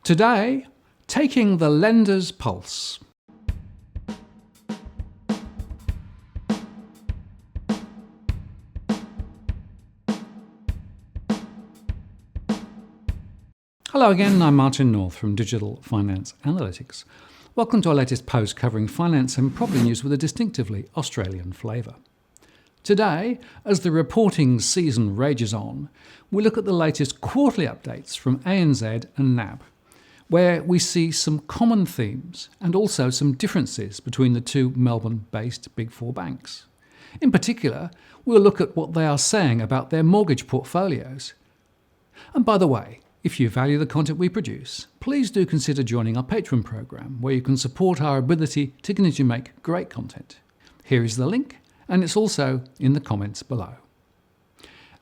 Today, taking the lender's pulse. Hello again, I'm Martin North from Digital Finance Analytics. Welcome to our latest post covering finance and property news with a distinctively Australian flavour. Today, as the reporting season rages on, we look at the latest quarterly updates from ANZ and NAB, where we see some common themes and also some differences between the two Melbourne-based Big Four banks. In particular, we'll look at what they are saying about their mortgage portfolios. And by the way, if you value the content we produce, please do consider joining our Patreon program, where you can support our ability to continue to make great content. Here is the link, and it's also in the comments below.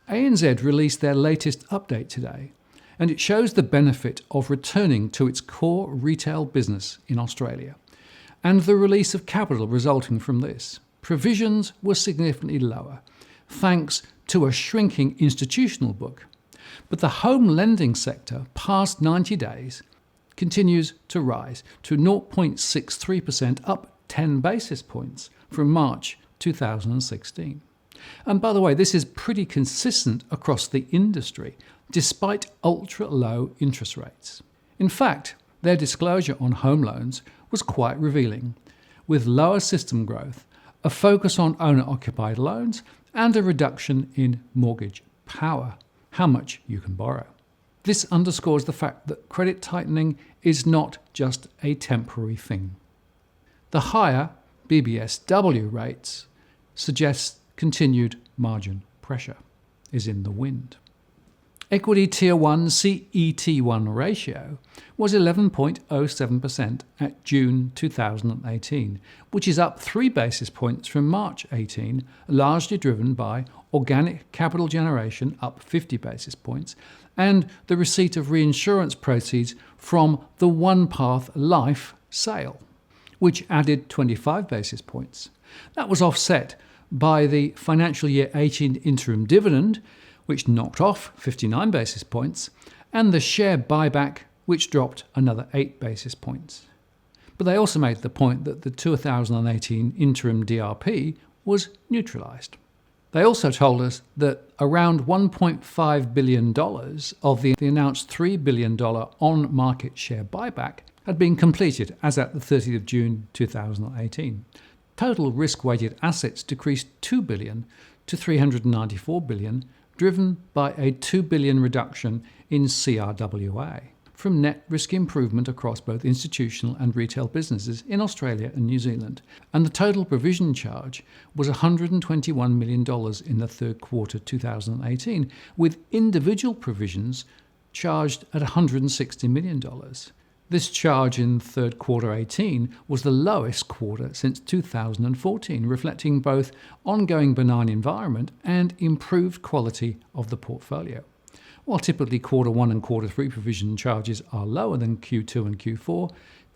ANZ released their latest update today, and it shows the benefit of returning to its core retail business in Australia, and the release of capital resulting from this. Provisions were significantly lower, thanks to a shrinking institutional book. But the home lending sector, past 90 days, continues to rise to 0.63%, up 10 basis points from March 2016. And by the way, this is pretty consistent across the industry, despite ultra-low interest rates. In fact, their disclosure on home loans was quite revealing, with lower system growth, a focus on owner-occupied loans, and a reduction in mortgage power, how much you can borrow. This underscores the fact that credit tightening is not just a temporary thing. The higher BBSW rates suggest continued margin pressure is in the wind. Equity Tier 1 CET1 ratio was 11.07% at June 2018, which is up 3 basis points from March 18, largely driven by organic capital generation up 50 basis points and the receipt of reinsurance proceeds from the OnePath Life sale, which added 25 basis points. That was offset by the financial year 18 interim dividend, which knocked off 59 basis points, and the share buyback, which dropped another 8 basis points. But they also made the point that the 2018 interim DRP was neutralised. They also told us that around $1.5 billion of the announced $3 billion on-market share buyback had been completed as at the 30th of June 2018. Total risk-weighted assets decreased $2 billion to $394 billion, driven by a $2 billion reduction in CRWA from net risk improvement across both institutional and retail businesses in Australia and New Zealand. And the total provision charge was $121 million in the third quarter 2018, with individual provisions charged at $160 million. This charge in third quarter 18 was the lowest quarter since 2014, reflecting both ongoing benign environment and improved quality of the portfolio. While typically quarter 1 and quarter 3 provision charges are lower than Q2 and Q4,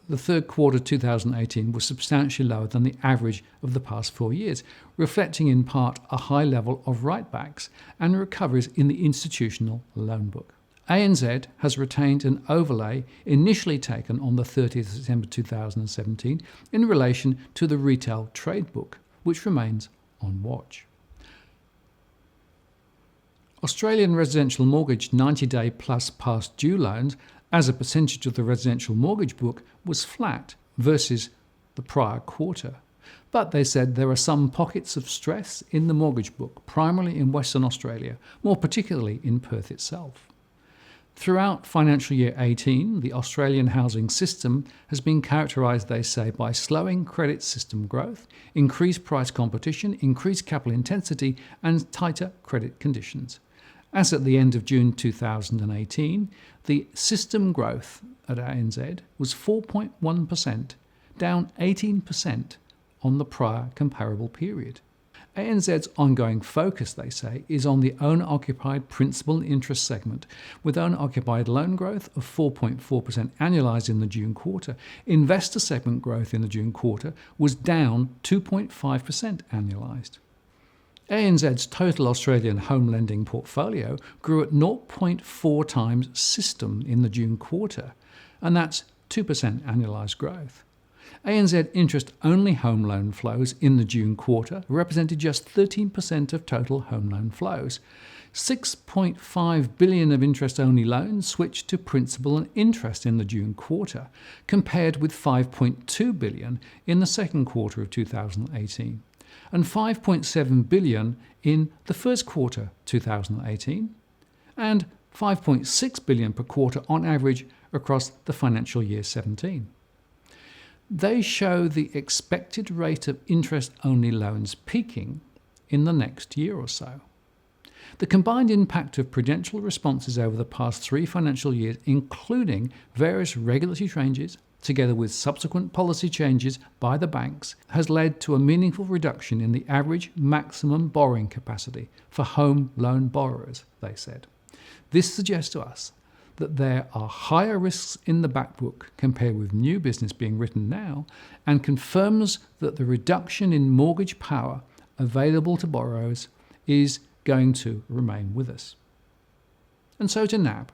the third quarter 2018 was substantially lower than the average of the past 4 years, reflecting in part a high level of write-backs and recoveries in the institutional loan book. ANZ has retained an overlay initially taken on the 30th of September 2017 in relation to the retail trade book, which remains on watch. Australian residential mortgage 90-day plus past due loans as a percentage of the residential mortgage book was flat versus the prior quarter. But they said there are some pockets of stress in the mortgage book, primarily in Western Australia, more particularly in Perth itself. Throughout financial year 18, the Australian housing system has been characterised, they say, by slowing credit system growth, increased price competition, increased capital intensity, and tighter credit conditions. As at the end of June 2018, the system growth at ANZ was 4.1%, down 18% on the prior comparable period. ANZ's ongoing focus, they say, is on the owner-occupied principal and interest segment, with owner-occupied loan growth of 4.4% annualised in the June quarter. Investor segment growth in the June quarter was down 2.5% annualised. ANZ's total Australian home lending portfolio grew at 0.4 times system in the June quarter, and that's 2% annualised growth. ANZ interest-only home loan flows in the June quarter represented just 13% of total home loan flows. 6.5 billion of interest-only loans switched to principal and interest in the June quarter, compared with 5.2 billion in the second quarter of 2018, and 5.7 billion in the first quarter 2018, and 5.6 billion per quarter on average across the financial year 17. They show the expected rate of interest-only loans peaking in the next year or so. The combined impact of prudential responses over the past 3 financial years, including various regulatory changes, together with subsequent policy changes by the banks, has led to a meaningful reduction in the average maximum borrowing capacity for home loan borrowers, they said. This suggests to us that there are higher risks in the back book compared with new business being written now, and confirms that the reduction in mortgage power available to borrowers is going to remain with us. And so to NAB,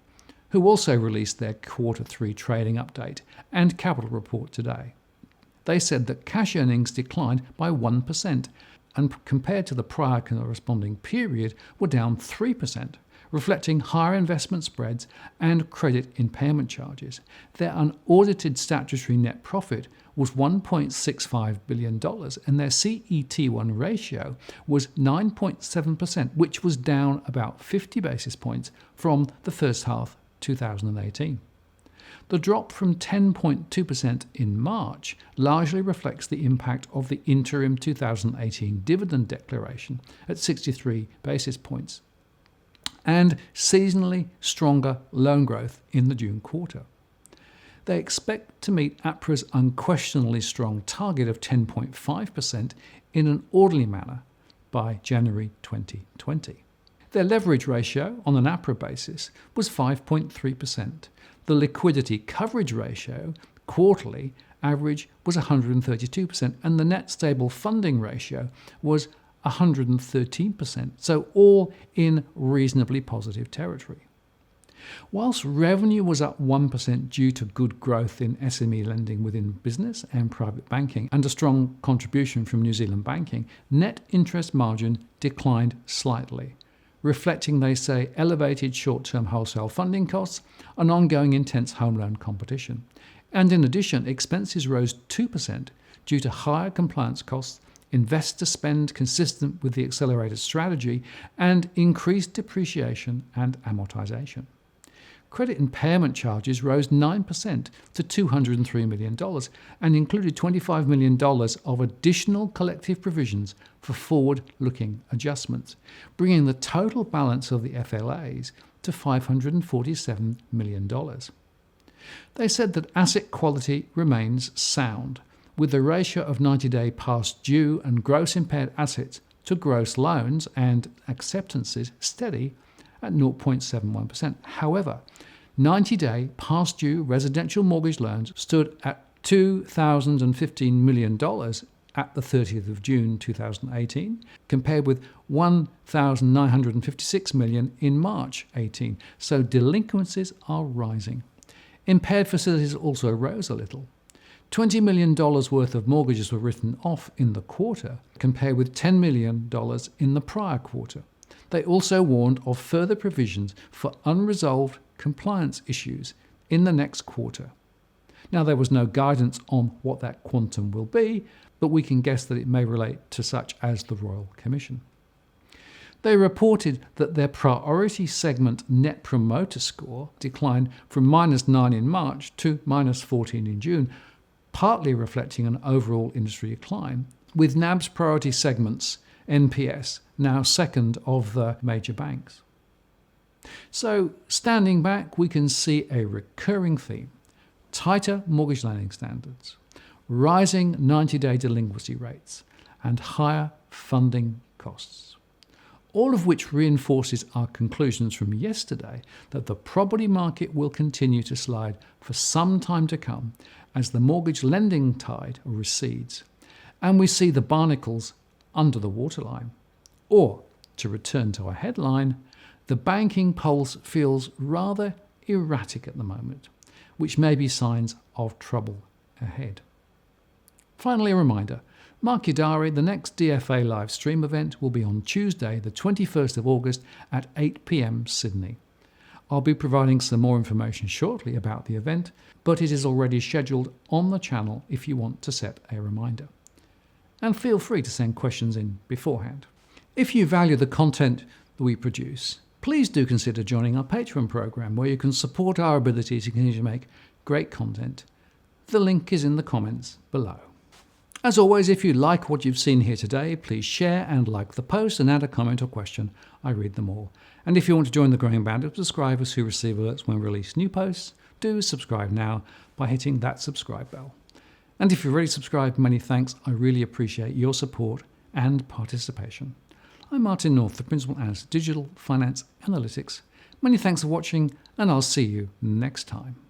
who also released their quarter 3 trading update and capital report today. They said that cash earnings declined by 1%, and compared to the prior corresponding period were down 3%, reflecting higher investment spreads and credit impairment charges. Their unaudited statutory net profit was $1.65 billion, and their CET1 ratio was 9.7%, which was down about 50 basis points from the first half 2018. The drop from 10.2% in March largely reflects the impact of the interim 2018 dividend declaration at 63 basis points and seasonally stronger loan growth in the June quarter. They expect to meet APRA's unquestionably strong target of 10.5% in an orderly manner by January 2020. Their leverage ratio on an APRA basis was 5.3%. The liquidity coverage ratio quarterly average was 132%, and the net stable funding ratio was 113%, so all in reasonably positive territory. Whilst revenue was up 1% due to good growth in SME lending within business and private banking and a strong contribution from New Zealand banking, net interest margin declined slightly, reflecting, they say, elevated short-term wholesale funding costs and ongoing intense home loan competition. And in addition, expenses rose 2% due to higher compliance costs, investor spend consistent with the accelerated strategy, and increased depreciation and amortization. Credit impairment charges rose 9% to $203 million and included $25 million of additional collective provisions for forward-looking adjustments, bringing the total balance of the FLAs to $547 million. They said that asset quality remains sound, with the ratio of 90-day past due and gross impaired assets to gross loans and acceptances steady at 0.71%. However, 90-day past due residential mortgage loans stood at $2,015 million at the 30th of June 2018, compared with $1,956 million in March 18. So delinquencies are rising. Impaired facilities also rose a little. $20 million worth of mortgages were written off in the quarter, compared with $10 million in the prior quarter. They also warned of further provisions for unresolved compliance issues in the next quarter. Now, there was no guidance on what that quantum will be, but we can guess that it may relate to such as the Royal Commission. They reported that their priority segment net promoter score declined from -9 in March to -14 in June, partly reflecting an overall industry decline, with NAB's priority segments NPS now second of the major banks. So, standing back, we can see a recurring theme: tighter mortgage lending standards, rising 90-day delinquency rates, and higher funding costs. All of which reinforces our conclusions from yesterday that the property market will continue to slide for some time to come as the mortgage lending tide recedes, and we see the barnacles under the waterline. Or, to return to our headline, the banking pulse feels rather erratic at the moment, which may be signs of trouble ahead. Finally, a reminder, mark your diary, the next DFA live stream event will be on Tuesday, the 21st of August at 8 p.m. Sydney. I'll be providing some more information shortly about the event, but it is already scheduled on the channel if you want to set a reminder. And feel free to send questions in beforehand. If you value the content that we produce, please do consider joining our Patreon program, where you can support our ability to continue to make great content. The link is in the comments below. As always, if you like what you've seen here today, please share and like the post and add a comment or question. I read them all. And if you want to join the growing band of subscribers who receive alerts when we release new posts, do subscribe now by hitting that subscribe bell. And if you've already subscribed, many thanks. I really appreciate your support and participation. I'm Martin North, the Principal Analyst of Digital Finance Analytics. Many thanks for watching, and I'll see you next time.